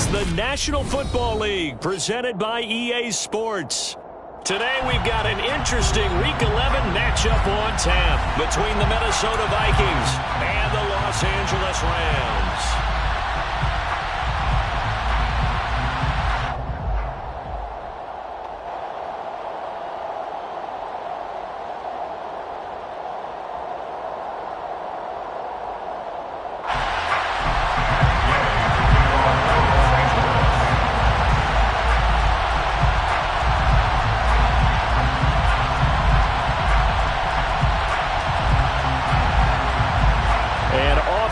is the National Football League, presented by EA Sports. Today we've got an interesting Week 11 matchup on tap between the Minnesota Vikings and the Los Angeles Rams.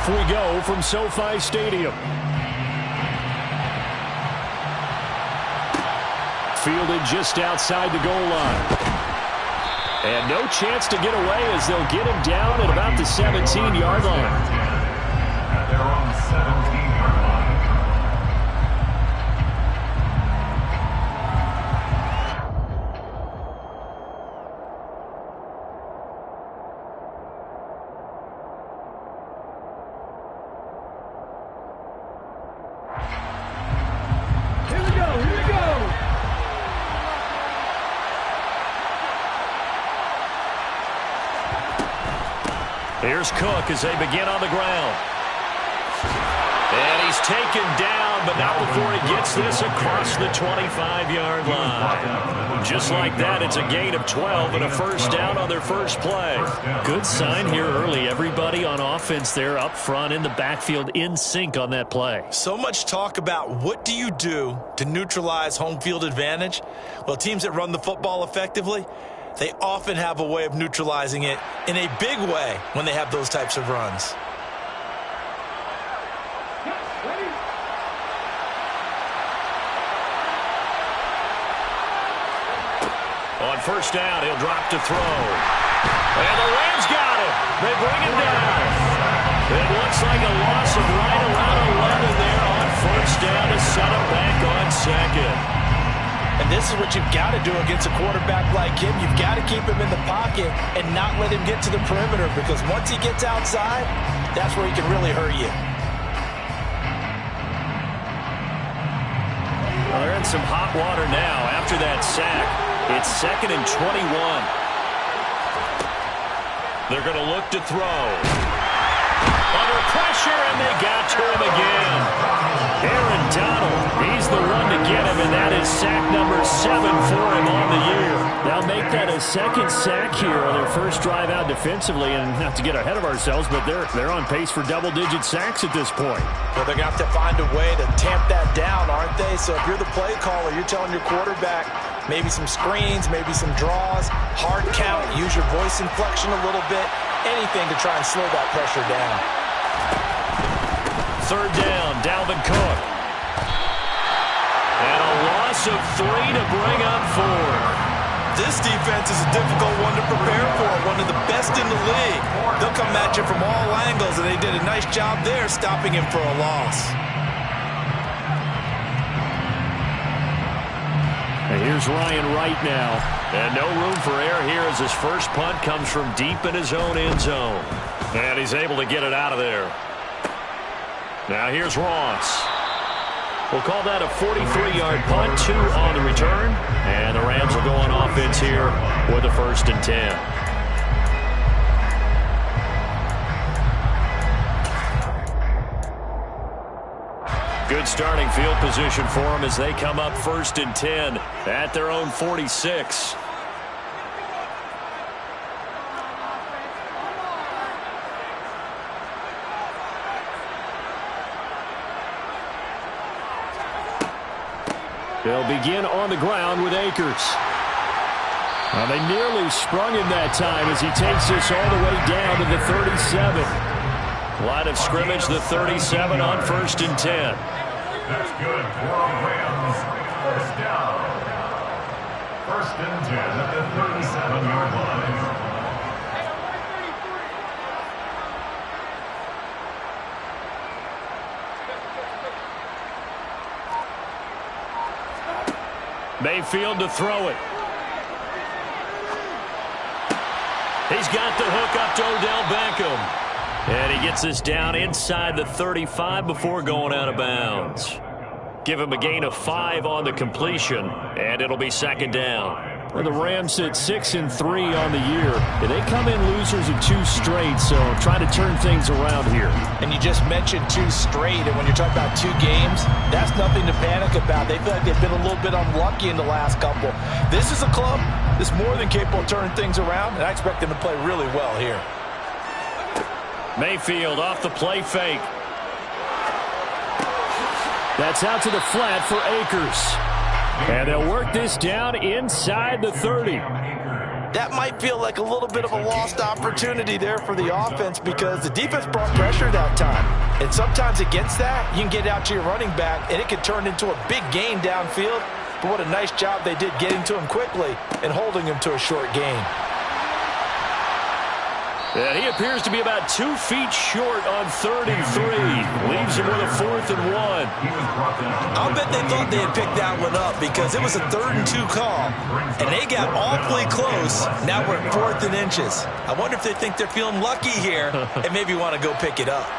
We go from SoFi Stadium. Fielded just outside the goal line. And no chance to get away as they'll get him down at about the 17-yard line. They're on the 17-yard line. Here's Cook as they begin on the ground. And he's taken down, but not before he gets this across the 25-yard line. Just like that, it's a gain of 12 and a first down on their first play. Good sign here early. Everybody on offense there up front in the backfield in sync on that play. So much talk about what do you do to neutralize home field advantage? Well, teams that run the football effectively, they often have a way of neutralizing it in a big way when they have those types of runs. On first down, he'll drop to throw. And the Rams got him. They bring him down. It looks like a loss of right around 11 there on first down to set him back on second. And this is what you've got to do against a quarterback like him. You've got to keep him in the pocket and not let him get to the perimeter, because once he gets outside, that's where he can really hurt you. Well, they're in some hot water now after that sack. It's 2nd and 21. They're going to look to throw. Under pressure, and they got to him again. Aaron Donald, he's the one to get him, and that is sack number 7 for him on the year. They'll make that a second sack here on their first drive out defensively, and not to get ahead of ourselves, but they're on pace for double-digit sacks at this point. Well, they're going to have to find a way to tamp that down, aren't they? So if you're the play caller, you're telling your quarterback maybe some screens, maybe some draws, hard count, use your voice inflection a little bit, anything to try and slow that pressure down. Third down, Dalvin Cook. And a loss of 3 to bring up 4. This defense is a difficult one to prepare for, one of the best in the league. They'll come at you from all angles, and they did a nice job there stopping him for a loss. And here's Ryan Wright now. And no room for error here as his first punt comes from deep in his own end zone. And he's able to get it out of there. Now here's Ross. We'll call that a 43-yard punt, 2 on the return. And the Rams will go on offense here with a 1st and 10. Good starting field position for them as they come up 1st and 10 at their own 46. They'll begin on the ground with Akers. Well, they nearly sprung him that time as he takes this all the way down to the 37. Line of scrimmage, the 37 on 1st and 10. That's good for Rams. First down. 1st and 10 at the 37-yard line. Mayfield to throw it. He's got the hook up to Odell Beckham. And he gets this down inside the 35 before going out of bounds. give him a gain of 5 on the completion, and it'll be second down. Well, the Rams sit 6-3 on the year, and they come in losers of 2 straight, so trying to turn things around here. And you just mentioned 2 straight, and when you're talking about 2 games, that's nothing to panic about. They feel like they've been a little bit unlucky in the last couple. This is a club that's more than capable of turning things around, and I expect them to play really well here. Mayfield off the play fake. That's out to the flat for Akers. And they'll work this down inside the 30. That might feel like a little bit of a lost opportunity there for the offense because the defense brought pressure that time. And sometimes against that, you can get out to your running back, and it can turn into a big gain downfield. But what a nice job they did getting to him quickly and holding him to a short gain. And he appears to be about 2 feet short on 3rd and 3. Leaves him with a 4th and 1. I'll bet they thought they had picked that one up because it was a 3rd and 2 call. And they got awfully close. Now we're at 4th and inches. I wonder if they think they're feeling lucky here and maybe want to go pick it up.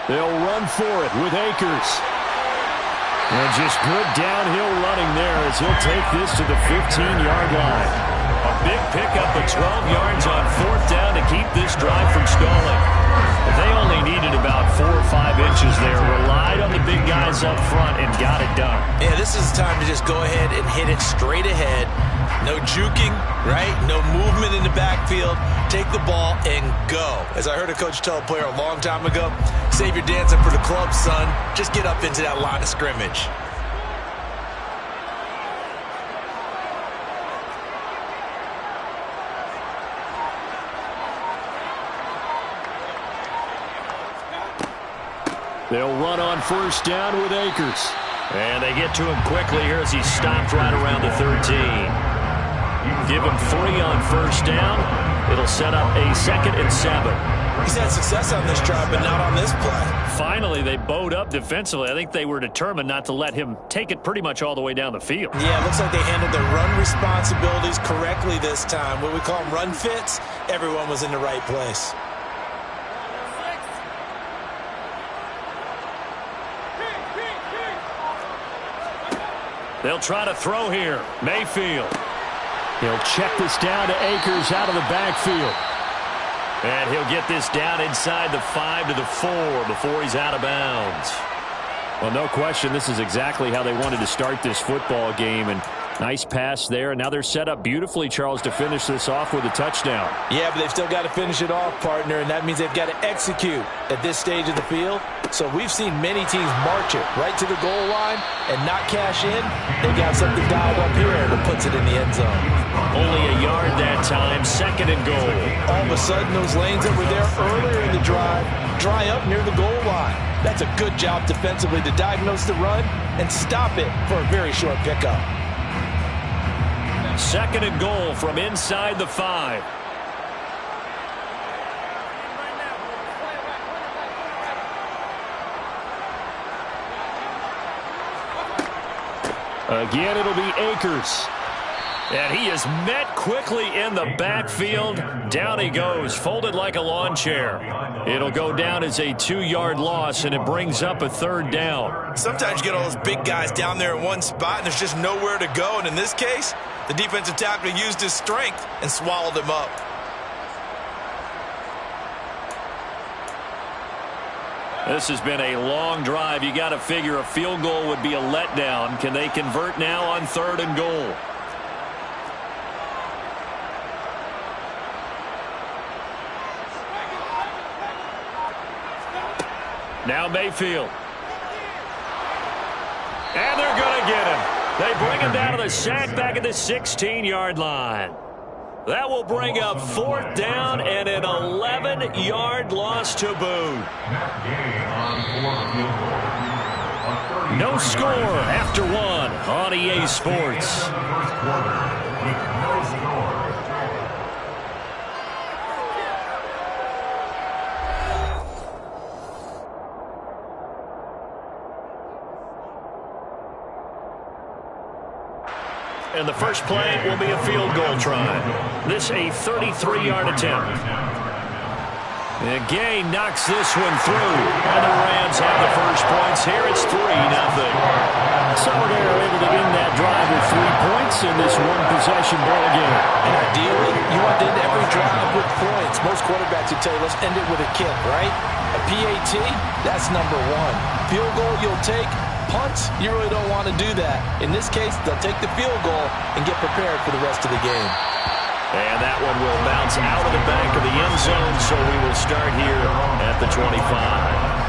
They'll run for it with Akers. And just good downhill running there as he'll take this to the 15-yard line. A big pickup of 12 yards on 4th down to keep this drive from stalling. But they only needed about 4 or 5 inches there. Relied on the big guys up front and got it done. Yeah, this is the time to just go ahead and hit it straight ahead. No juking, right? No movement in the backfield. Take the ball and go. As I heard a coach tell a player a long time ago, save your dancing for the club, son. Just get up into that line of scrimmage. They'll run on 1st down with Akers. And they get to him quickly here as he stopped right around the 13. Give him 3 on 1st down. It'll set up a 2nd and 7. He's had success on this drive, but not on this play. Finally, they bowed up defensively. I think they were determined not to let him take it pretty much all the way down the field. Yeah, it looks like they handled their run responsibilities correctly this time. What we call them run fits, everyone was in the right place. They'll try to throw here. Mayfield. He'll check this down to Akers out of the backfield. And he'll get this down inside the 5 to the 4 before he's out of bounds. Well, no question, this is exactly how they wanted to start this football game. And nice pass there. And now they're set up beautifully, Charles, to finish this off with a touchdown. Yeah, but they've still got to finish it off, partner, and that means they've got to execute at this stage of the field. So we've seen many teams march it right to the goal line and not cash in. They got something dialed up here that puts it in the end zone. Only a yard that time, 2nd and goal. All of a sudden, those lanes that were there earlier in the drive dry up near the goal line. That's a good job defensively to diagnose the run and stop it for a very short pickup. 2nd and goal from inside the 5. Again, it'll be Akers. And he is met quickly in the backfield. Down he goes, folded like a lawn chair. It'll go down as a 2-yard loss, and it brings up a 3rd down. Sometimes you get all those big guys down there in one spot, and there's just nowhere to go. And in this case, the defensive tackle used his strength and swallowed him up. This has been a long drive. You got to figure a field goal would be a letdown. Can they convert now on 3rd and goal? Now Mayfield. And they're going to get him. They bring him down to the sack back at the 16-yard line. That will bring up 4th down and an 11-yard loss to boot. No score after 1 on EA Sports. and the first play will be a field goal try. This a 33-yard attempt. And Gay knocks this one through, and the Rams have the first points here. It's 3-0. So they're able to end that drive with 3 points in this one-possession ball game. And ideally, you want to end every drive with points. Most quarterbacks would tell you, let's end it with a kick, right? A PAT, that's number one. Field goal you'll take. Punts, you really don't want to do that. In this case, they'll take the field goal and get prepared for the rest of the game. And that one will bounce out of the back of the end zone, so we will start here at the 25.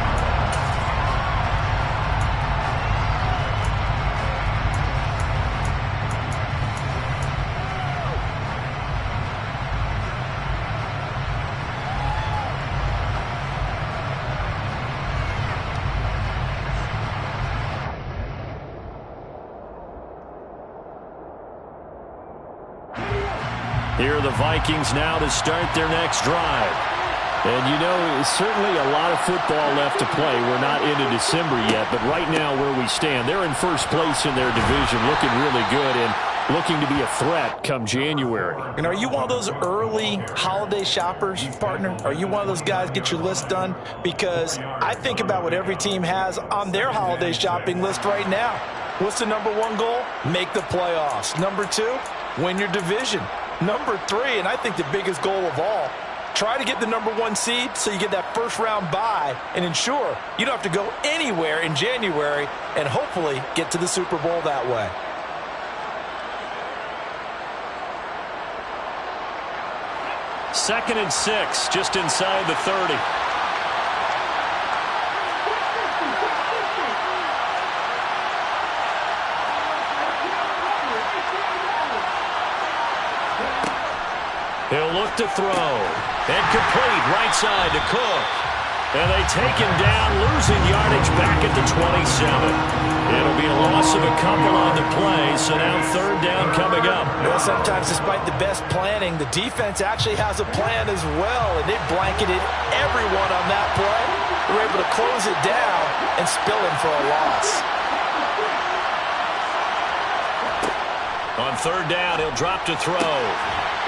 Here are the Vikings now to start their next drive. And, you know, certainly a lot of football left to play. We're not into December yet, but right now where we stand, they're in first place in their division, looking really good and looking to be a threat come January. And are you one of those early holiday shoppers, partner? Are you one of those guys get your list done? Because I think about what every team has on their holiday shopping list right now. What's the number one goal? Make the playoffs. Number two, win your division. Number three, and I think the biggest goal of all, try to get the number one seed so you get that first round bye and ensure you don't have to go anywhere in January and hopefully get to the Super Bowl that way. Second and 6, just inside the 30. He'll look to throw. And complete right side to Cook. And they take him down, losing yardage back at the 27. It'll be a loss of a couple on the play, so now third down coming up. Well, sometimes despite the best planning, the defense actually has a plan as well, and they blanketed everyone on that play. They were able to close it down and spill him for a loss. On third down, he'll drop to throw.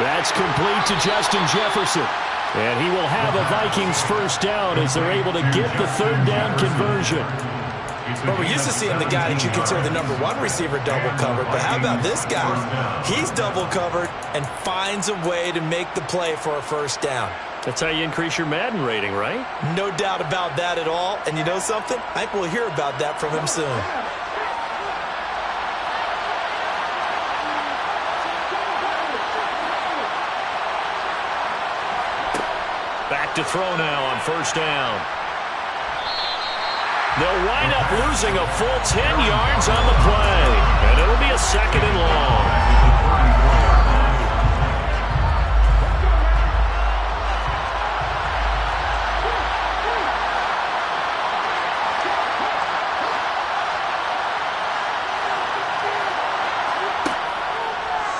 That's complete to Justin Jefferson. And he will have a Vikings first down as they're able to get the third down conversion. But we're used to seeing the guy that you consider the number one receiver double covered. But how about this guy? He's double covered and finds a way to make the play for a first down. That's how you increase your Madden rating, right? No doubt about that at all. And you know something? I think we'll hear about that from him soon. Back to throw now on first down. They'll wind up losing a full 10 yards on the play. And it'll be a second and long.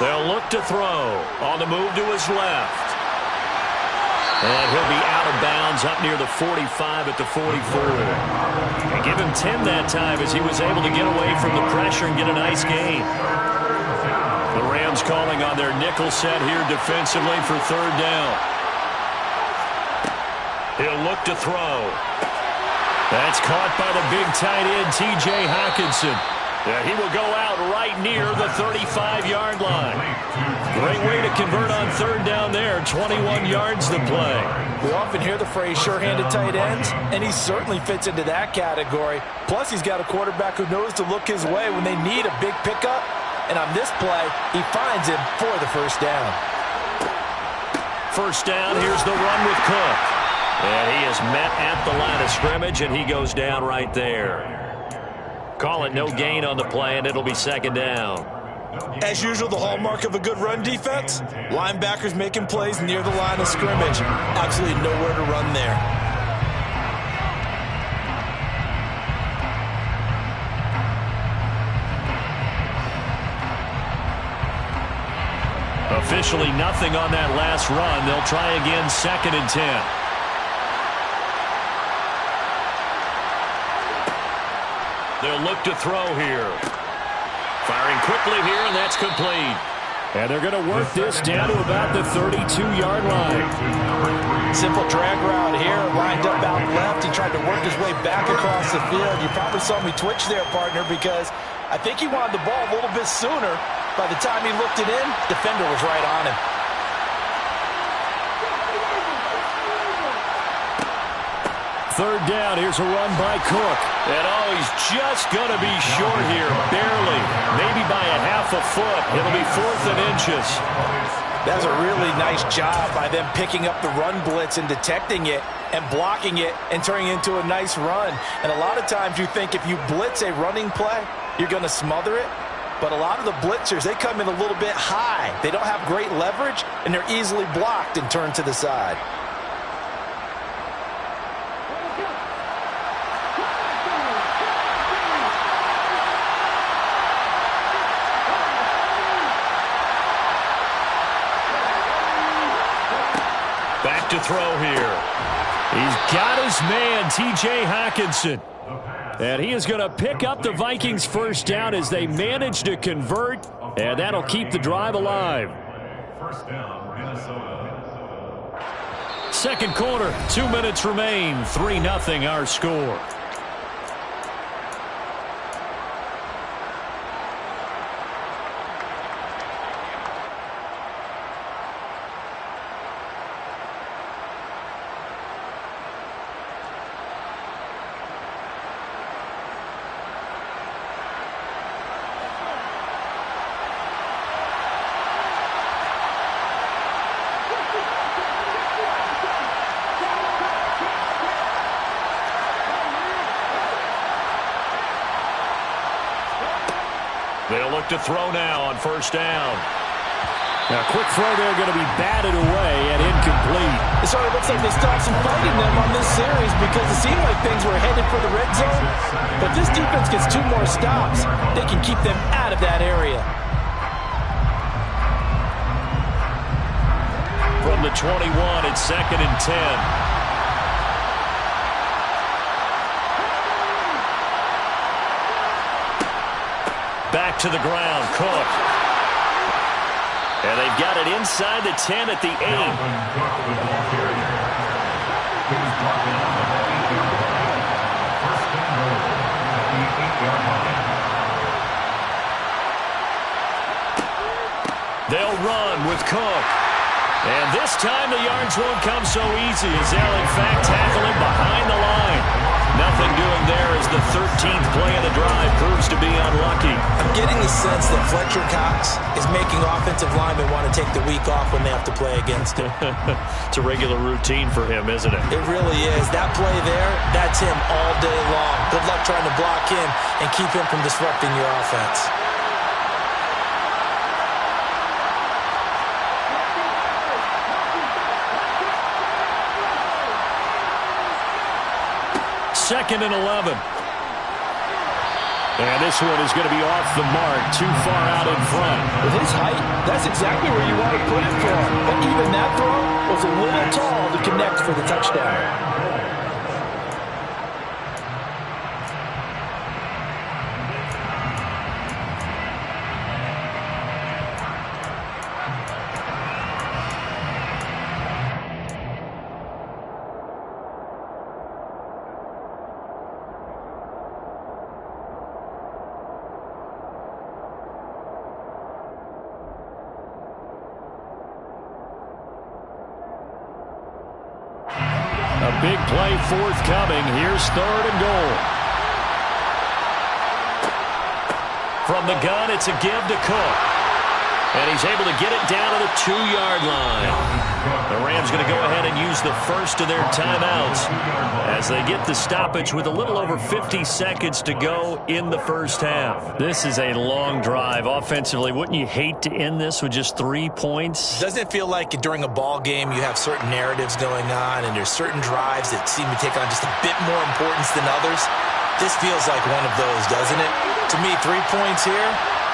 They'll look to throw. On the move to his left. And he'll be out of bounds up near the 45 at the 44. They give him 10 that time as he was able to get away from the pressure and get a nice gain. The Rams calling on their nickel set here defensively for third down. He'll look to throw. That's caught by the big tight end, T.J. Hockenson. Yeah, he will go out right near the 35-yard line. Great way to convert on third down there. 21 yards to play. We often hear the phrase sure-handed tight ends, and he certainly fits into that category. Plus, he's got a quarterback who knows to look his way when they need a big pickup. And on this play, he finds him for the first down. First down, here's the run with Cook. And he is met at the line of scrimmage, and he goes down right there. Call it no gain on the play, and it'll be second down. As usual, the hallmark of a good run defense, linebackers making plays near the line of scrimmage. Absolutely nowhere to run there. Officially nothing on that last run. They'll try again, second and 10. They'll look to throw here. Firing quickly here, and that's complete. And they're going to work this down to about the 32-yard line. Simple drag route here, lined up out left. He tried to work his way back across the field. You probably saw me twitch there, partner, because I think he wanted the ball a little bit sooner. By the time he looked it in, defender was right on him. Third down, here's a run by Cook. And he's just going to be short here, barely, maybe by a half a foot. It'll be 4th and inches. That's a really nice job by them picking up the run blitz and detecting it and blocking it and turning it into a nice run. And a lot of times you think if you blitz a running play, you're going to smother it. But a lot of the blitzers, they come in a little bit high. They don't have great leverage, and they're easily blocked and turned to the side. Back to throw here. He's got his man, T.J. Hockenson. And he is going to pick up the Vikings' first down as they manage to convert, and that'll keep the drive alive. First down, Minnesota. Second quarter, 2 minutes remain. 3-0 our score. They'll look to throw now on first down. Now, quick throw there going to be batted away and incomplete. It sort of looks like they stopped some fighting them on this series because it seemed like things were headed for the red zone. But this defense gets 2 more stops. They can keep them out of that area. From the 21, it's 2nd and 10. Back to the ground, Cook. And they've got it inside the 10 at the 8. They'll run with Cook. And this time the yards won't come so easy as they'll in fact tackle him behind the line. Nothing doing there as the 13th play of the drive proves to be unlucky. I'm getting the sense that Fletcher Cox is making offensive linemen want to take the week off when they have to play against him. It's a regular routine for him, isn't it? It really is. That play there, that's him all day long. Good luck trying to block him and keep him from disrupting your offense. Second and 11. And this one is going to be off the mark, too far out in front. With his height, that's exactly where you want to put it for him. But even that throw was a little tall to connect for the touchdown. Big play forthcoming. Here's 3rd and goal. From the gun, it's a give to Cook. And he's able to get it down to the 2-yard line. The Rams going to go ahead and use the first of their timeouts as they get the stoppage with a little over 50 seconds to go in the first half. This is a long drive. Offensively, wouldn't you hate to end this with just 3 points? Doesn't it feel like during a ball game you have certain narratives going on and there's certain drives that seem to take on just a bit more importance than others? This feels like one of those, doesn't it? To me, 3 points here,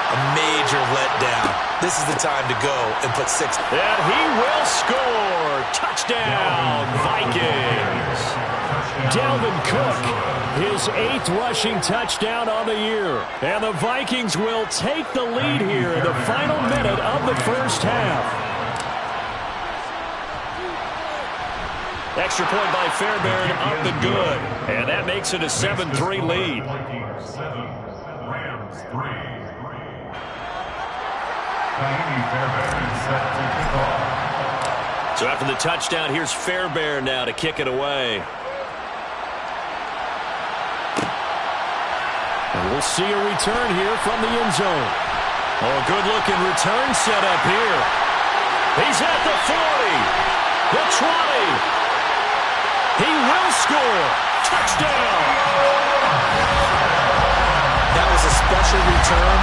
a major letdown. This is the time to go and put 6. And he will score. Touchdown, Vikings. Dalvin Cook, his 8th rushing touchdown on the year. And the Vikings will take the lead here in the final minute of the first half. Extra point by Fairbairn, up and good. And that makes it a 7-3 lead. Vikings 7, Rams 3. Fairbairn set to kick off. So after the touchdown, here's Fairbairn now to kick it away. And we'll see a return here from the end zone. Oh, good-looking return set up here. He's at the 40, the 20. He will score. Touchdown. That was a special return,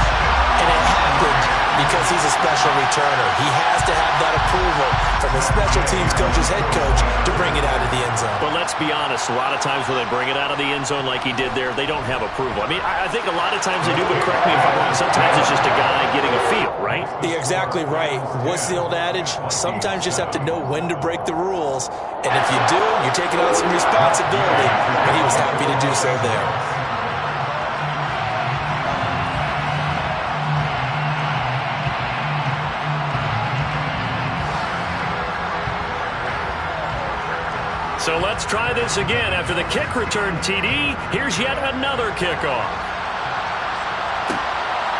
and it happened because he's a special returner. He has to have that approval from the special teams coach's head coach to bring it out of the end zone. But let's be honest, a lot of times when they bring it out of the end zone like he did there, they don't have approval. I mean, I think a lot of times they do, but correct me if I'm wrong, sometimes it's just a guy getting a feel, right? You're exactly right. What's the old adage? Sometimes you just have to know when to break the rules, and if you do, you're taking on some responsibility, and he was happy to do so there. So let's try this again. After the kick return TD, here's yet another kickoff.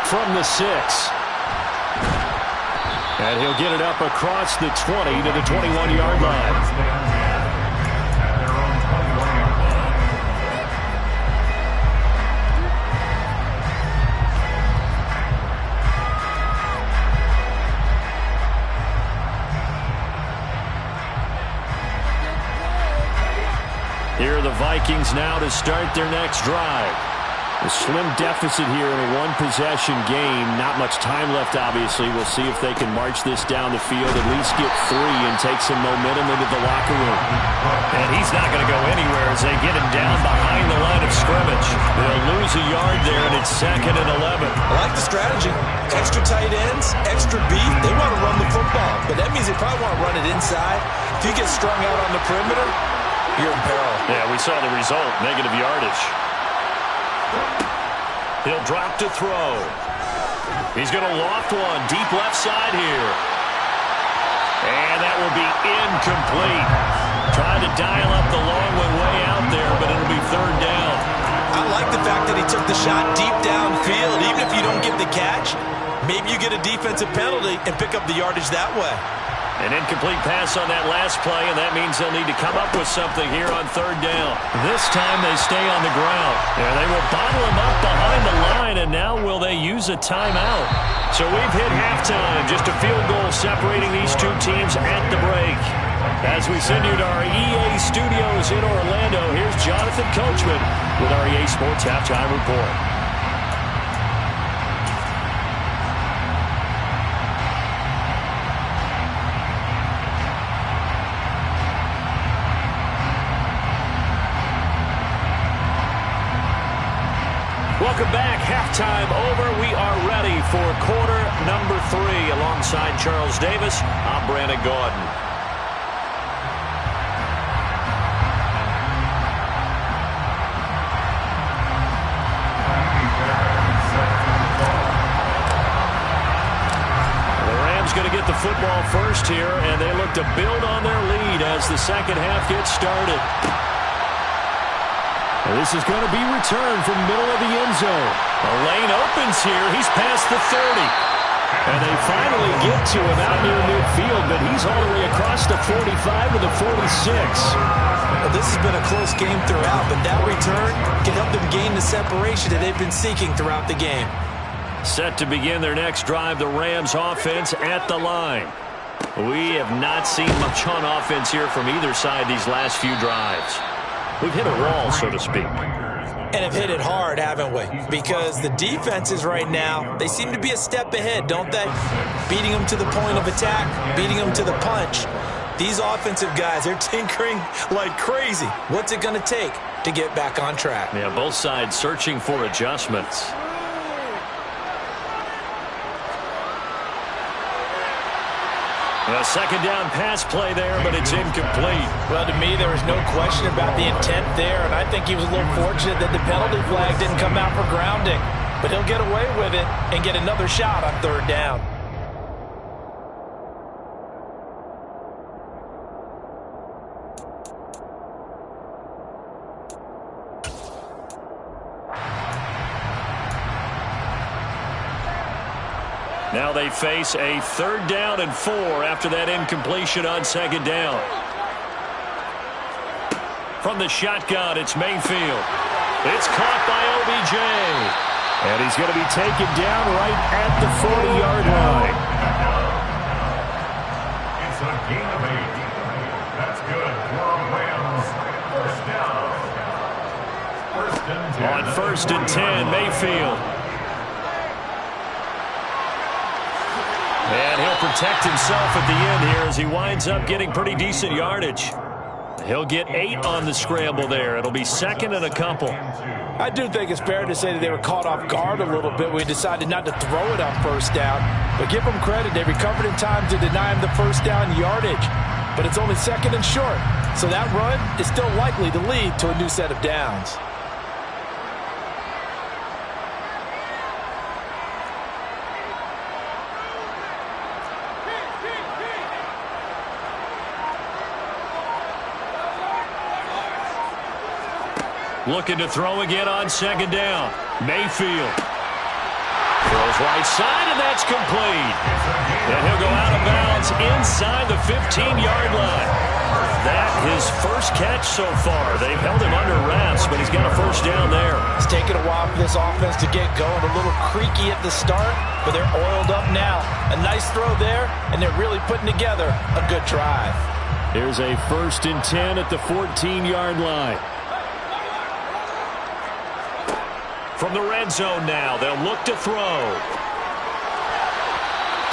From the 6. And he'll get it up across the 20 to the 21-yard line. Here are the Vikings now to start their next drive. A slim deficit here in a one-possession game. Not much time left, obviously. We'll see if they can march this down the field, at least get 3 and take some momentum into the locker room. And he's not going to go anywhere as they get him down behind the line of scrimmage. They'll lose a yard there, and it's 2nd and 11. I like the strategy. Extra tight ends, extra beef. They want to run the football, but that means they probably want to run it inside. If you get strung out on the perimeter, you're in peril. Yeah, we saw the result, negative yardage. He'll drop to throw. He's going to loft one, deep left side here. And that will be incomplete. Trying to dial up the long one way out there, but it'll be 3rd down. I like the fact that he took the shot deep downfield. Even if you don't get the catch, maybe you get a defensive penalty and pick up the yardage that way. An incomplete pass on that last play, and that means they'll need to come up with something here on 3rd down. This time they stay on the ground. And they will bottle him up behind the line, and now will they use a timeout? So we've hit halftime. Just a field goal separating these two teams at the break. As we send you to our EA studios in Orlando, here's Jonathan Coachman with our EA Sports Halftime Report. Welcome back. Halftime over. We are ready for quarter number 3. Alongside Charles Davis, I'm Brandon Gaudin. The Rams going to get the football first here, and they look to build on their lead as the second half gets started. This is going to be returned from the middle of the end zone. The lane opens here. He's past the 30. And they finally get to him out near midfield, but he's all the way across the 45 to the 46. Well, this has been a close game throughout, but that return can help them gain the separation that they've been seeking throughout the game. Set to begin their next drive, the Rams offense at the line. We have not seen much on offense here from either side these last few drives. We've hit a wall, so to speak. And have hit it hard, haven't we? Because the defenses right now, they seem to be a step ahead, don't they? Beating them to the point of attack, beating them to the punch. These offensive guys, they're tinkering like crazy. What's it going to take to get back on track? Yeah, both sides searching for adjustments. A second down pass play there, but it's incomplete. Well, to me, there was no question about the intent there, and I think he was a little fortunate that the penalty flag didn't come out for grounding. But he'll get away with it and get another shot on third down. Now they face a 3rd down and 4 after that incompletion on 2nd down. From the shotgun, it's Mayfield. It's caught by OBJ. And he's going to be taken down right at the 40-yard line. It's a gain of 8. That's good for Rams. First down. First and 10. On 1st and 10, Mayfield. And he'll protect himself at the end here as he winds up getting pretty decent yardage. He'll get 8 on the scramble there. It'll be 2nd and a couple. I do think it's fair to say that they were caught off guard a little bit. We decided not to throw it on 1st down. But give them credit. They recovered in time to deny him the 1st down yardage. But it's only 2nd and short. So that run is still likely to lead to a new set of downs. Looking to throw again on 2nd down. Mayfield. Throws right side, and that's complete. And he'll go out of bounds inside the 15-yard line. That his first catch so far. They've held him under wraps, but he's got a 1st down there. It's taken a while for this offense to get going. A little creaky at the start, but they're oiled up now. A nice throw there, and they're really putting together a good drive. Here's a 1st and 10 at the 14-yard line. From the red zone now, they'll look to throw.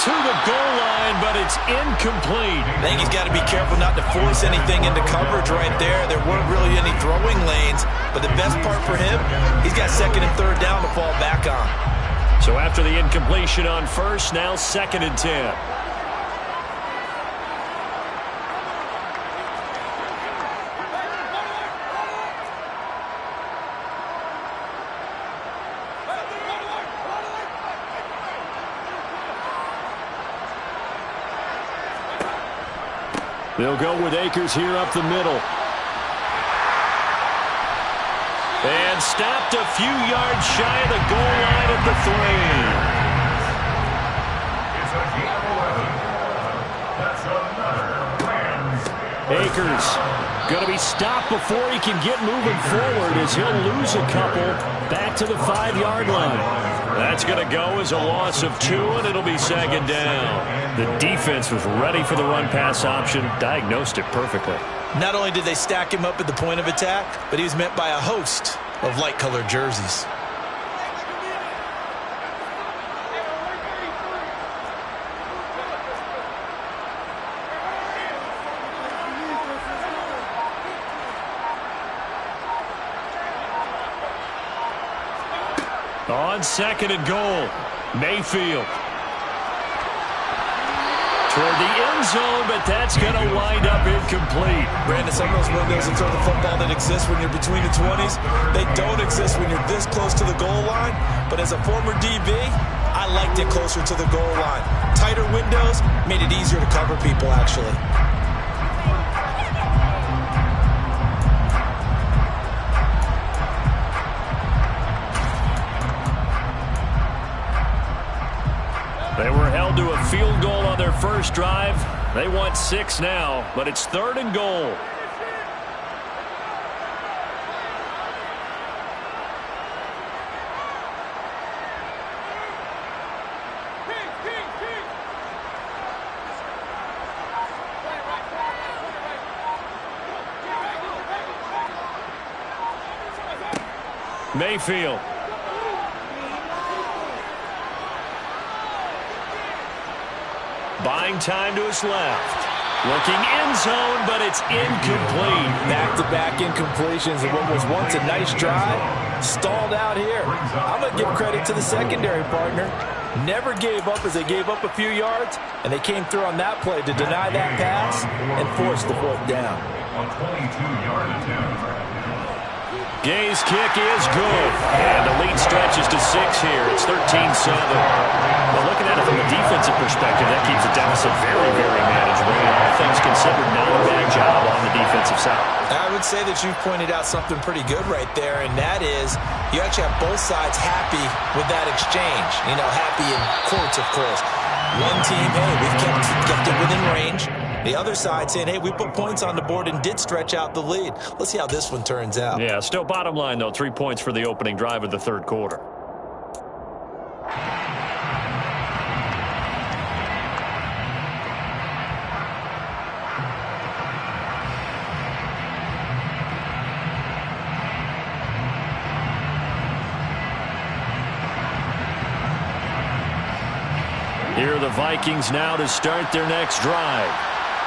To the goal line, but it's incomplete. I think he's got to be careful not to force anything into coverage right there. There weren't really any throwing lanes, but the best part for him, he's got 2nd and 3rd down to fall back on. So after the incompletion on 1st, now 2nd and 10. They'll go with Akers here up the middle. And stopped a few yards shy of the goal line at the 3. It's a gain of 11. That's another Rams. Akers going to be stopped before he can get moving forward as he'll lose a couple back to the 5-yard line. That's going to go as a loss of 2, and it'll be 2nd down. The defense was ready for the run-pass option, diagnosed it perfectly. Not only did they stack him up at the point of attack, but he was met by a host of light-colored jerseys. On 2nd and goal, Mayfield. Toward the end zone, but that's going to wind up incomplete. Brandon, some of those windows to throw the football that exists when you're between the 20s, they don't exist when you're this close to the goal line. But as a former DB, I liked it closer to the goal line. Tighter windows made it easier to cover people, actually. They were held to a field goal on their first drive. They want 6 now, but it's 3rd and goal. Mayfield. Buying time to his left. Looking end zone, but it's incomplete. Back-to-back incompletions of what was once a nice drive. Stalled out here. I'm going to give credit to the secondary partner. never gave up as they gave up a few yards, and they came through on that play to deny that pass and force the fourth down. A 22-yard attempt. Gay's kick is good, and the lead stretches to 6 here. It's 13-7. Well, looking at it from a defensive perspective, that keeps the deficit very, very manageable. All things considered, not a bad job on the defensive side. I would say that you've pointed out something pretty good right there, and that is you actually have both sides happy with that exchange. You know, happy in quotes, of course. One team, hey, we've kept it within range. The other side saying, hey, we put points on the board and did stretch out the lead. Let's see how this one turns out. Yeah, still bottom line, though, 3 points for the opening drive of the third quarter. Here are the Vikings now to start their next drive.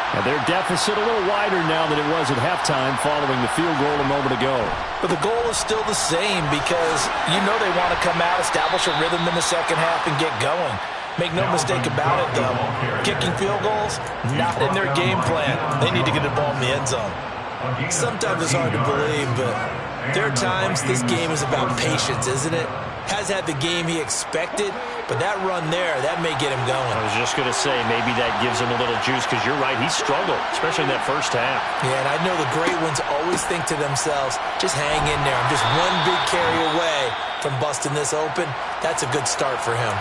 And their deficit a little wider now than it was at halftime following the field goal a moment ago. But the goal is still the same because you know they want to come out, establish a rhythm in the second half, and get going. Make no mistake about it, though. Kicking field goals, not in their game plan. They need to get the ball in the end zone. Sometimes it's hard to believe, but there are times this game is about patience, isn't it? Has had the game he expected, but that run there, that may get him going. I was just going to say, maybe that gives him a little juice because you're right, he struggled, especially in that first half. Yeah, and I know the great ones always think to themselves, just hang in there. I'm just one big carry away from busting this open. That's a good start for him.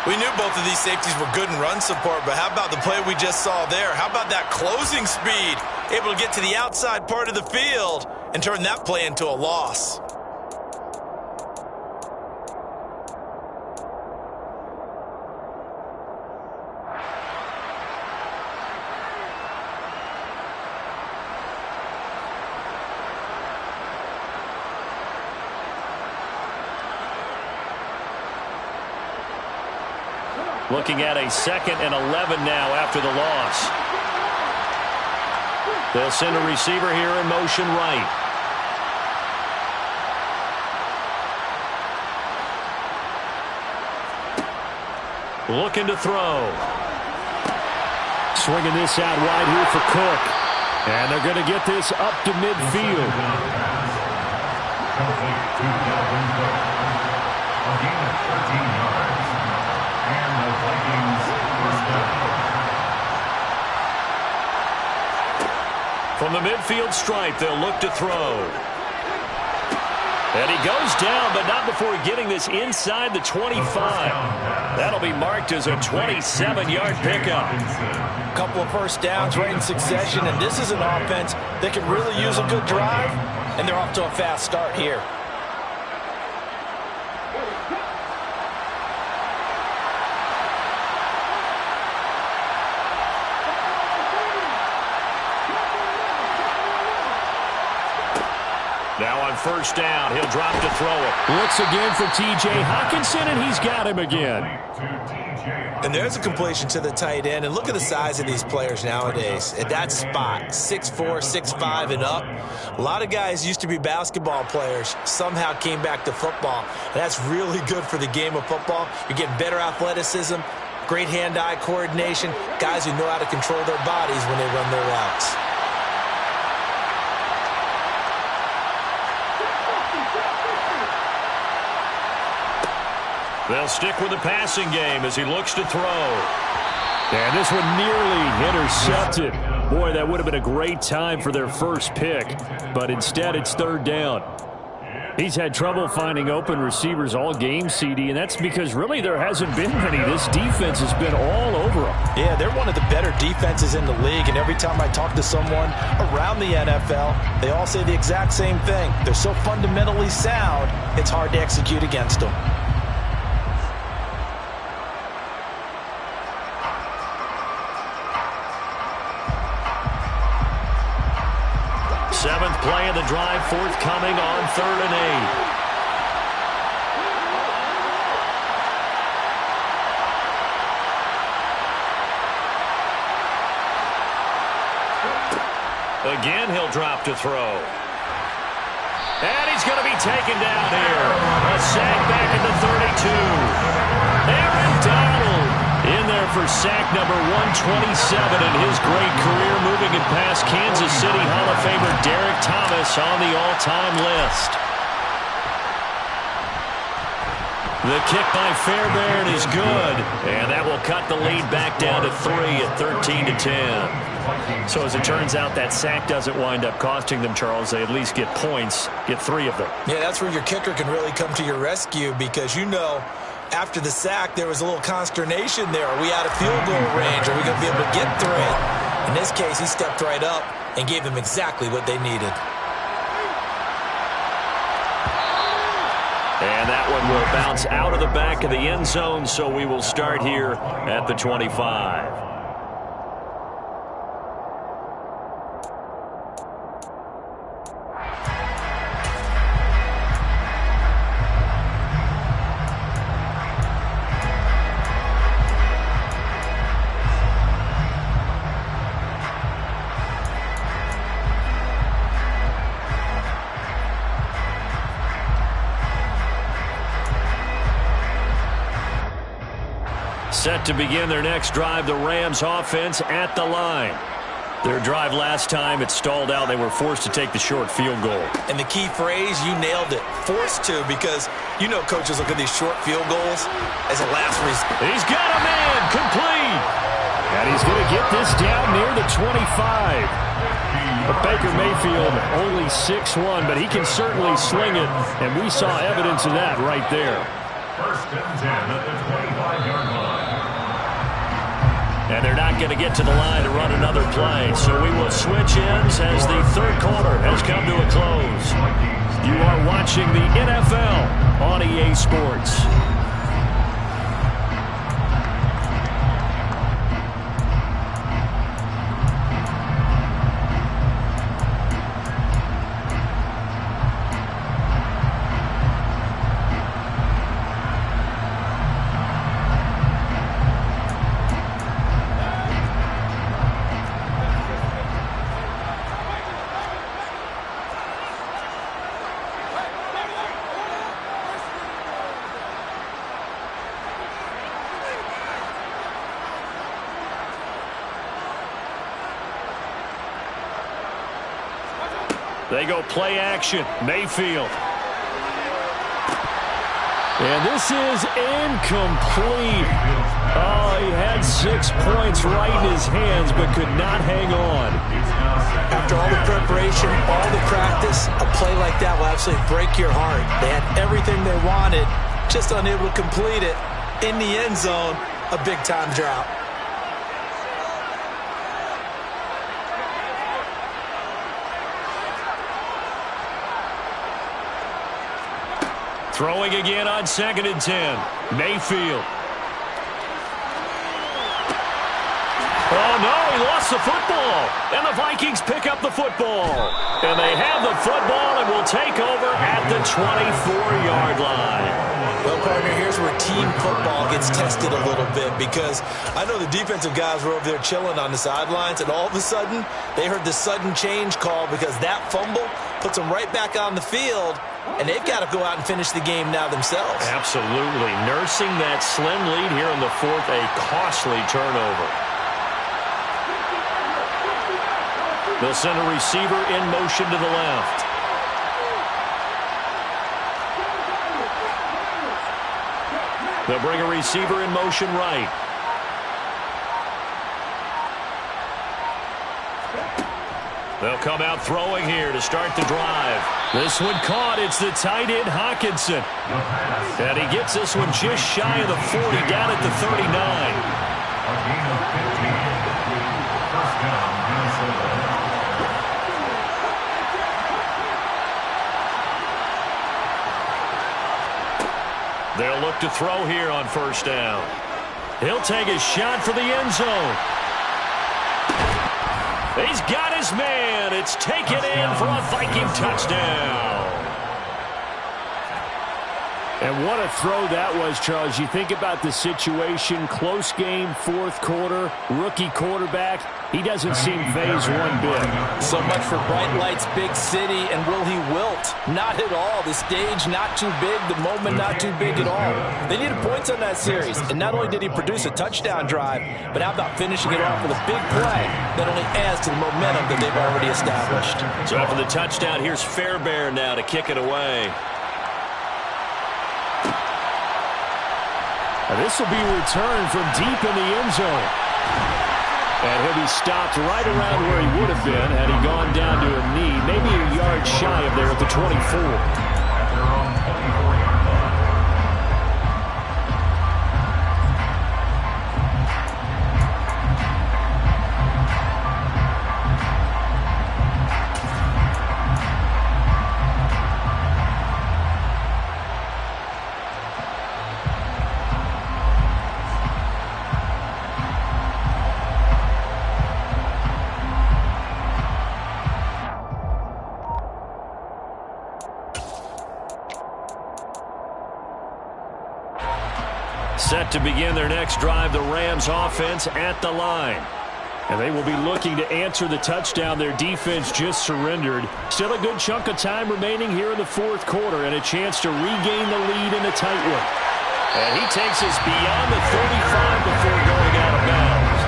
We knew both of these safeties were good in run support, but how about the play we just saw there? How about that closing speed? Able to get to the outside part of the field and turn that play into a loss. Looking at a 2nd and 11 now after the loss. They'll send a receiver here in motion right. Looking to throw. Swinging this out wide here for Cook. And they're going to get this up to midfield. Complete to Dalvin Cook. A gain of 13 yards. And the Vikings first down. From the midfield stripe, they'll look to throw. And he goes down, but not before getting this inside the 25. That'll be marked as a 27-yard pickup. A couple of first downs right in succession, and this is an offense that can really use a good drive, and they're off to a fast start here. Now on first down, he'll drop to throw it. Looks again for T.J. Hockenson, and he's got him again. And there's a completion to the tight end. And look at the size of these players nowadays. At that spot, 6'4", 6'5", and up. A lot of guys used to be basketball players, somehow came back to football. And that's really good for the game of football. You're getting better athleticism, great hand-eye coordination, guys who know how to control their bodies when they run their routes. They'll stick with the passing game as he looks to throw. And this one nearly intercepted. Boy, that would have been a great time for their first pick. But instead, it's third down. He's had trouble finding open receivers all game, CD, and that's because really there hasn't been many. This defense has been all over them. Yeah, they're one of the better defenses in the league, and every time I talk to someone around the NFL, they all say the exact same thing. They're so fundamentally sound, it's hard to execute against them. Seventh play of the drive, forthcoming on 3rd and 8. Again, he'll drop to throw. And he's going to be taken down here. A sack back at the 32. Aaron Donald in there for sack number 127 in his great career, moving it past Kansas City Hall of Famer Derek Thomas on the all-time list. The kick by Fairbairn is good, and that will cut the lead back down to 3 at 13-10. So as it turns out, that sack doesn't wind up costing them, Charles. They at least get points, get 3 of them. Yeah, that's where your kicker can really come to your rescue, because after the sack, there was a little consternation there. Are we out of field goal range? Are we going to be able to get 3? In this case, he stepped right up and gave them exactly what they needed. And that one will bounce out of the back of the end zone, so we will start here at the 25. Set to begin their next drive, the Rams offense at the line. Their drive last time, it stalled out. They were forced to take the short field goal. And the key phrase, you nailed it, forced to, because coaches look at these short field goals as a last resort. He's got a man, complete. And he's going to get this down near the 25. But Baker Mayfield only 6'1", but he can certainly sling it, and we saw evidence of that right there. First and 10 at the 25-yard line. And they're not going to get to the line to run another play. So we will switch ends as the third quarter has come to a close. You are watching the NFL on EA Sports. They go play action. Mayfield. And this is incomplete. Oh, he had 6 points right in his hands, but could not hang on. After all the preparation, all the practice, a play like that will absolutely break your heart. They had everything they wanted, just unable to complete it. In the end zone, a big-time drop. Throwing again on 2nd and 10. Mayfield. Oh, no, he lost the football. And the Vikings pick up the football. And they have the football and will take over at the 24-yard line. Well, partner, here's where team football gets tested a little bit, because I know the defensive guys were over there chilling on the sidelines, and all of a sudden, they heard the sudden change call because that fumble puts them right back on the field, and they've got to go out and finish the game now themselves. Absolutely. Nursing that slim lead here in the fourth, a costly turnover. They'll send a receiver in motion to the left. They'll bring a receiver in motion right. They'll come out throwing here to start the drive. This one caught. It's the tight end, Hockenson. And he gets this one just shy of the 40, down at the 39. A gain of 15. First down, Minnesota. They'll look to throw here on first down. He'll take a shot for the end zone. He's got his man. It's taken in for a Viking touchdown. And what a throw that was, Charles. You think about the situation, close game, fourth quarter, rookie quarterback. He doesn't seem phased one bit. So much for bright lights, big city, and will he wilt? Not at all. The stage not too big, the moment not too big at all. They needed points on that series, and not only did he produce a touchdown drive, but how about finishing it off with a big play that only adds to the momentum that they've already established. So after the touchdown, here's Fairbairn now to kick it away. And this will be returned from deep in the end zone. And he'll be stopped right around where he would have been had he gone down to a knee, maybe a yard shy of there at the 24. At their own 24-yard line. Set to begin their next drive, the Rams offense at the line. And they will be looking to answer the touchdown their defense just surrendered. Still a good chunk of time remaining here in the fourth quarter and a chance to regain the lead in a tight one. And he takes us beyond the 35 before going out of bounds.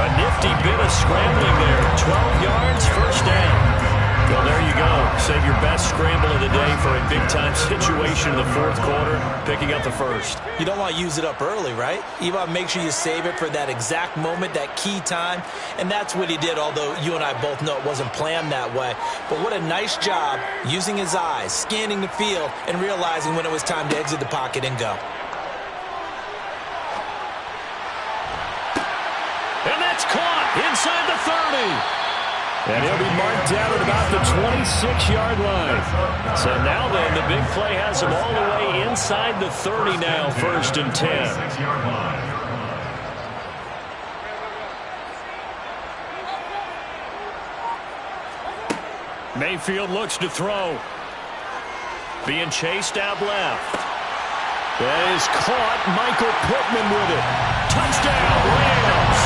A nifty bit of scrambling there. 12 yards, first down. Well, there you go. Save your best scramble of the day for a big-time situation in the fourth quarter, picking up the first. You don't want to use it up early, right? You want to make sure you save it for that exact moment, that key time. And that's what he did, although you and I both know it wasn't planned that way. But what a nice job using his eyes, scanning the field, and realizing when it was time to exit the pocket and go. And that's caught inside the 30. And he'll be marked down at about the 26-yard line. So now then, the big play has him all the way inside the 30 now, first and 10. Mayfield looks to throw. Being chased out left. That is caught. Michael Pittman with it. Touchdown, Rams!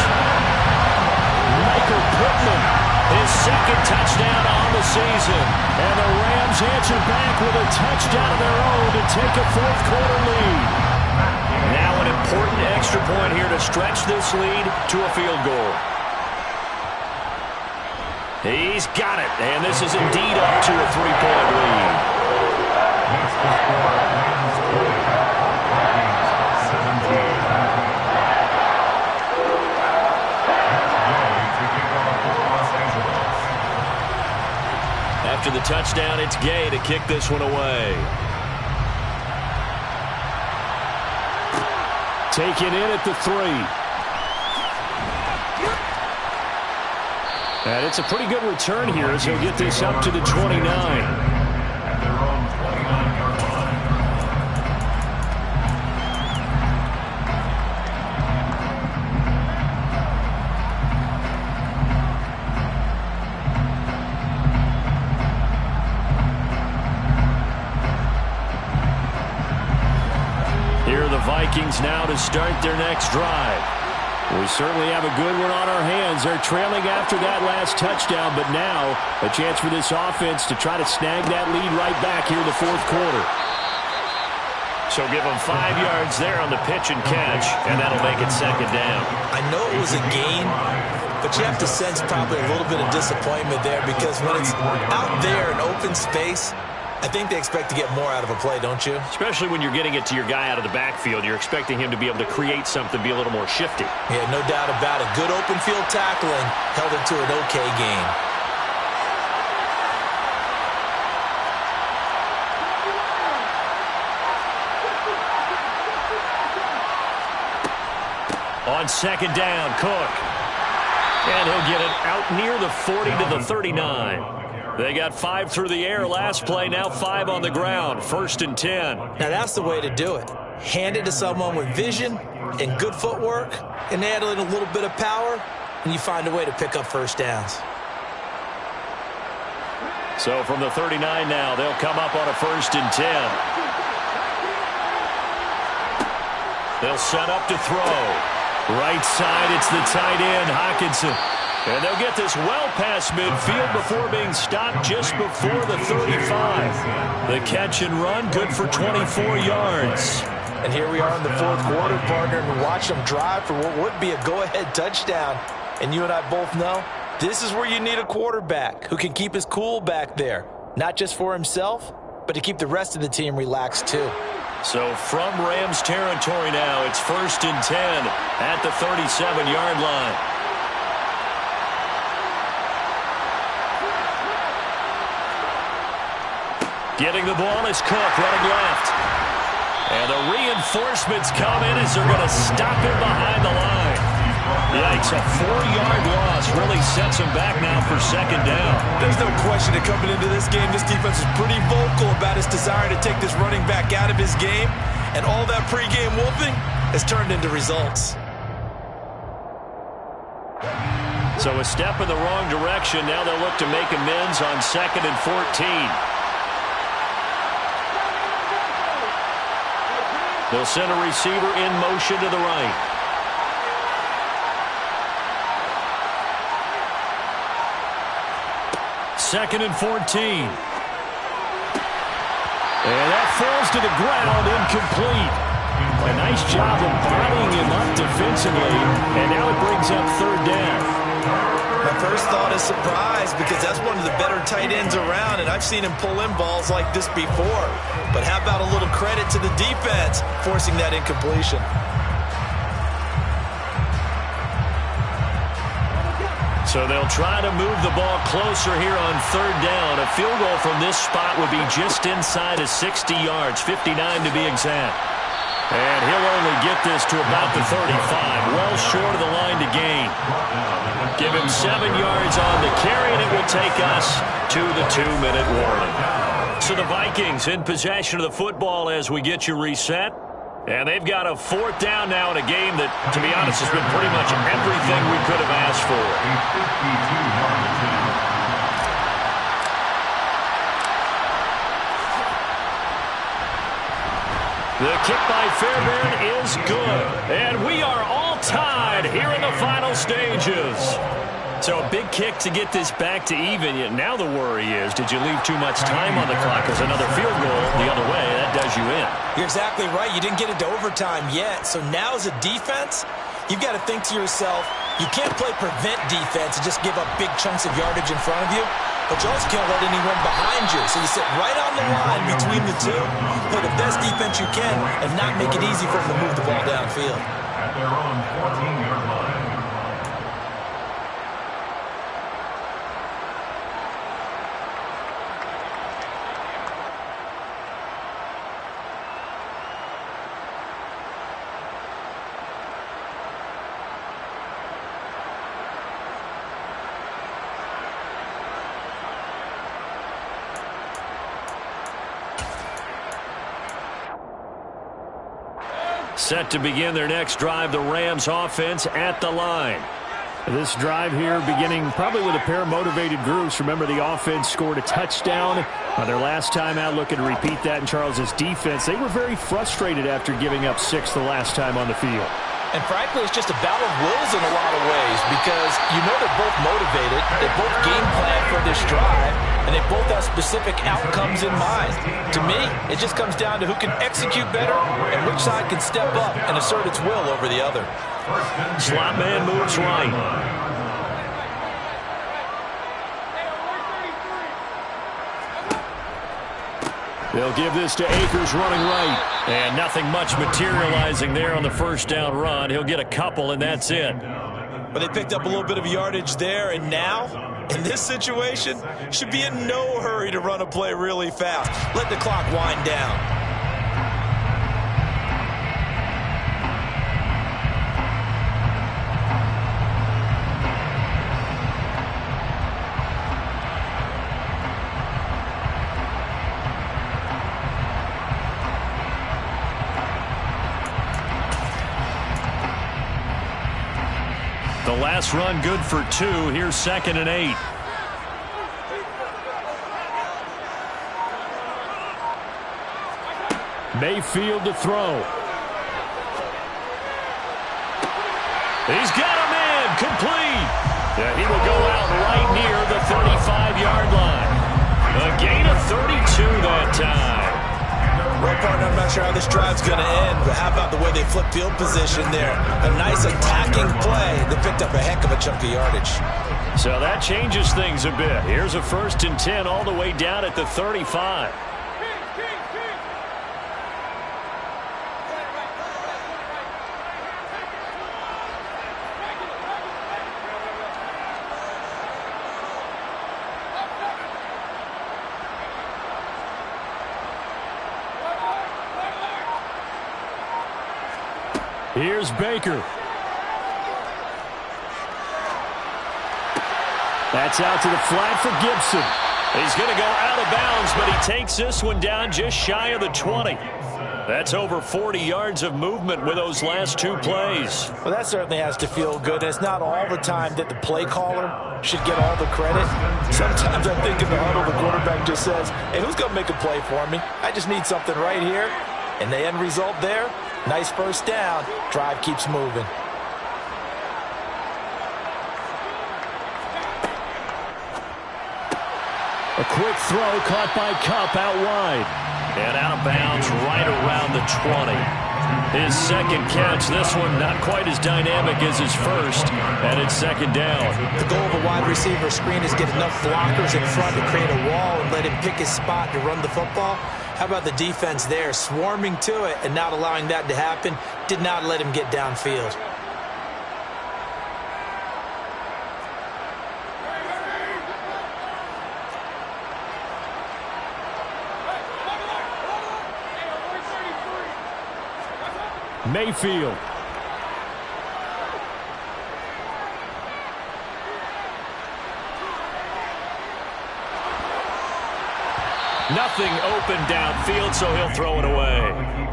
Michael Pittman. His second touchdown on the season. And the Rams answer back with a touchdown of their own to take a fourth quarter lead. Now an important extra point here to stretch this lead to a field goal. He's got it, and this is indeed up to a 3-point lead. Next to score, Rams 17. After the touchdown, it's Gay to kick this one away. Taken in at the 3. And it's a pretty good return here as he'll get this up to the 29. At their own 29-yard line. Vikings now to start their next drive. We certainly have a good one on our hands. They're trailing after that last touchdown, but now a chance for this offense to try to snag that lead right back here in the fourth quarter. So give them 5 yards there on the pitch and catch, and that'll make it second down. I know it was a gain, but you have to sense probably a little bit of disappointment there because when it's out there in open space, I think they expect to get more out of a play, don't you? Especially when you're getting it to your guy out of the backfield. You're expecting him to be able to create something, be a little more shifty. Yeah, no doubt about it. Good open field tackling held it to an okay gain. On second down, Cook. And he'll get it out near the 40 to the 39. They got 5 through the air last play, now 5 on the ground. First and 10. Now that's the way to do it. Hand it to someone with vision and good footwork, and add in a little bit of power, and you find a way to pick up first downs. So from the 39 now, they'll come up on a first and 10. They'll set up to throw. Right side, it's the tight end, Hockenson. And they'll get this well past midfield before being stopped just before the 35. The catch and run, good for 24 yards. And here we are in the fourth quarter, partner, and we watch them drive for what would be a go-ahead touchdown. And you and I both know this is where you need a quarterback who can keep his cool back there, not just for himself, but to keep the rest of the team relaxed too. So from Rams territory now, it's 1st and 10 at the 37-yard line. Getting the ball is Cook, running left. And the reinforcements come in as they're going to stop him behind the line. Yikes, a 4-yard loss really sets him back now for 2nd down. There's no question that coming into this game, this defense is pretty vocal about its desire to take this running back out of his game. And all that pregame wolfing has turned into results. So a step in the wrong direction. Now they'll look to make amends on 2nd and 14. They'll send a receiver in motion to the right. Second and 14. And that falls to the ground, incomplete. A nice job of bodying him up defensively, and now it brings up 3rd down. My first thought is surprise, because that's one of the better tight ends around, and I've seen him pull in balls like this before. But how about a little credit to the defense forcing that incompletion? So they'll try to move the ball closer here on 3rd down. A field goal from this spot would be just inside of 60 yards, 59 to be exact. And he'll only get this to about the 35, well short of the line to gain. Give him 7 yards on the carry, and it will take us to the 2-minute warning. So the Vikings in possession of the football as we get you reset. And they've got a 4th down now in a game that, to be honest, has been pretty much everything we could have asked for. The kick by Fairbairn is good. And we are all tied here in the final stages. So a big kick to get this back to even. Yet now the worry is, did you leave too much time on the clock? Because another field goal the other way, that does you in. You're exactly right. You didn't get into overtime yet. So now as a defense, you've got to think to yourself, you can't play prevent defense and just give up big chunks of yardage in front of you. But you also can't let anyone behind you. So you sit right on the line between the two, play the best defense you can, and not make it easy for them to move the ball downfield. At their own 14-yard line. Set to begin their next drive, the Rams offense at the line. This drive here beginning probably with a pair of motivated groups. Remember, the offense scored a touchdown on their last time out. Looking to repeat that in Charles's defense. They were very frustrated after giving up 6 the last time on the field. And frankly, it's just a battle of wills in a lot of ways, because you know they're both motivated, they both game plan for this drive, and they both have specific outcomes in mind. To me, it just comes down to who can execute better and which side can step up and assert its will over the other. Slot man moves right. They'll give this to Akers running right. And nothing much materializing there on the first down run. He'll get a couple, and that's it. But they picked up a little bit of yardage there, and now, in this situation, should be in no hurry to run a play really fast. Let the clock wind down. The last run good for 2. Here's 2nd and 8. Mayfield to throw. He's got him in, complete. Yeah, he will go out right near the 35-yard line. A gain of 32 that time. Well, partner, I'm not sure how this drive's going to end, but how about the way they flip field position there? A nice attacking play that picked up a heck of a chunk of yardage. So that changes things a bit. Here's a 1st and 10 all the way down at the 35. Here's Baker. That's out to the flat for Gibson. He's going to go out of bounds, but he takes this one down just shy of the 20. That's over 40 yards of movement with those last 2 plays. Well, that certainly has to feel good. It's not all the time that the play caller should get all the credit. Sometimes I think in the huddle, the quarterback just says, hey, who's going to make a play for me? I just need something right here. And the end result there, nice 1st down. Drive keeps moving. A quick throw caught by Kupp out wide. And out of bounds right around the 20. His 2nd catch. This one not quite as dynamic as his 1st. And it's 2nd down. The goal of a wide receiver screen is get enough blockers in front to create a wall and let him pick his spot to run the football. How about the defense there, swarming to it and not allowing that to happen? Did not let him get downfield. Mayfield. Nothing open downfield, so he'll throw it away.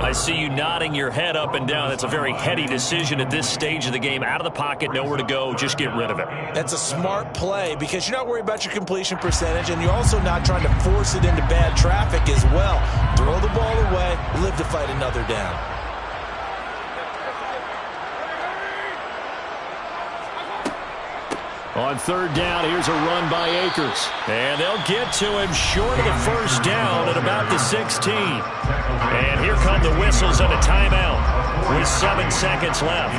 I see you nodding your head up and down. That's a very heady decision at this stage of the game. Out of the pocket, nowhere to go, just get rid of it. That's a smart play because you're not worried about your completion percentage, and you're also not trying to force it into bad traffic as well. Throw the ball away, live to fight another down. On 3rd down, here's a run by Akers. And they'll get to him short of the 1st down at about the 16. And here come the whistles and a timeout with 7 seconds left.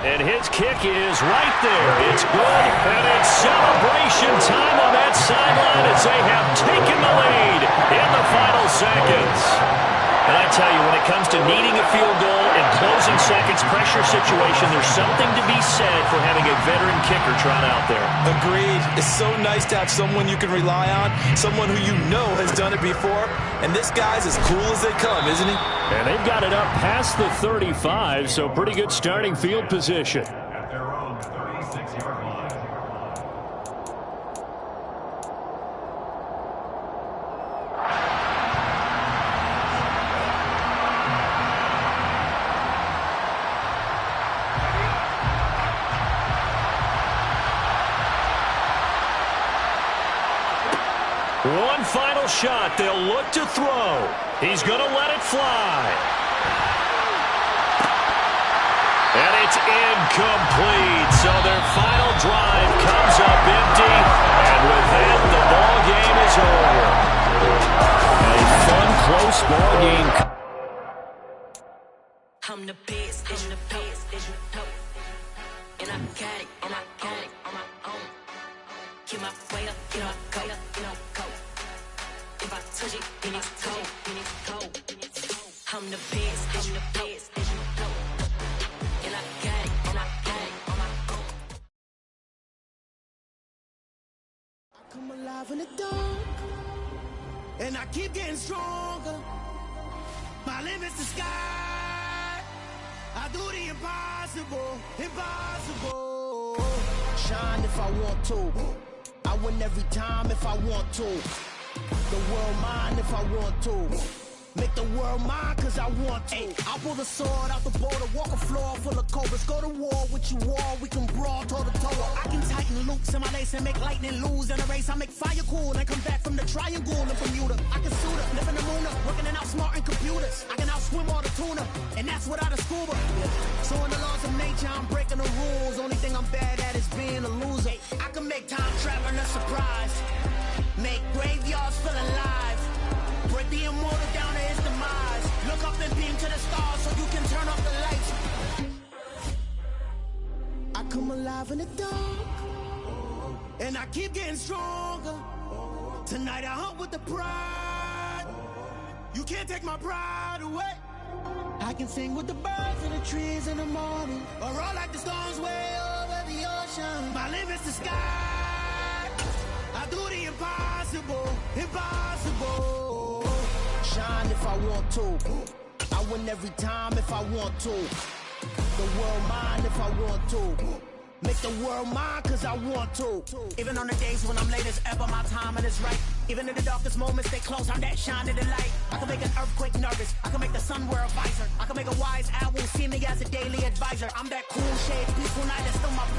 And his kick is right there. It's good, and it's celebration time on that sideline as they have taken the lead in the final seconds. And I tell you, when it comes to needing a field goal in closing seconds, pressure situation, there's something to be said for having a veteran kicker trot out there. Agreed. It's so nice to have someone you can rely on, someone who you know has done it before. And this guy's as cool as they come, isn't he? And they've got it up past the 35, so pretty good starting field position. At their own 36-yard line. One final shot. They'll look to throw. He's going to let it fly. And it's incomplete. So their final drive comes up empty. And with that, the ball game is over. A fun, close ball game. I'm the best, I'm the best, and I got it, and I got it on my own. Keep my way up, you know, go, you know, go. If I touch it, then it's cold, then it's cold. I'm the best, I'm the best, and I got it, and I got it on my own. I come alive in the dark, and I keep getting stronger. My limit's the sky. I do the impossible, impossible. Shine if I want to. I win every time if I want to. The world mine if I want to. Make the world mine cause I want to. I'll pull the sword out the border, walk a floor full of cobras. Go to war with you all, we can brawl toe to toe. I can tighten loops in my lace and make lightning lose in a race. I make fire cool and come back from the triangle in Bermuda. I can suit up. Living the moon, working and outsmarting computers. I can outswim all the tuna, and that's without a scuba. So in the laws of nature, I'm breaking the rules. Only thing I'm bad at is being a loser. I can make time traveling a surprise. Make graveyards feel alive. Break the immortal down to his demise. Look up and beam to the stars so you can turn off the lights. I come alive in the dark, and I keep getting stronger. Tonight I hunt with the pride. You can't take my pride away. I can sing with the birds and the trees in the morning, or roll like the storms way over the ocean. My limit's the sky. I do the impossible, impossible. Shine if I want to. I win every time if I want to. The world mine if I want to. Make the world mine cause I want to. Even on the days when I'm late as ever, my timing is right. Even in the darkest moments, stay close, I'm that shine in the light. I can make an earthquake nervous, I can make the sun wear a visor. I can make a wise owl see me as a daily advisor. I'm that cool shade, peaceful night that's still my breath.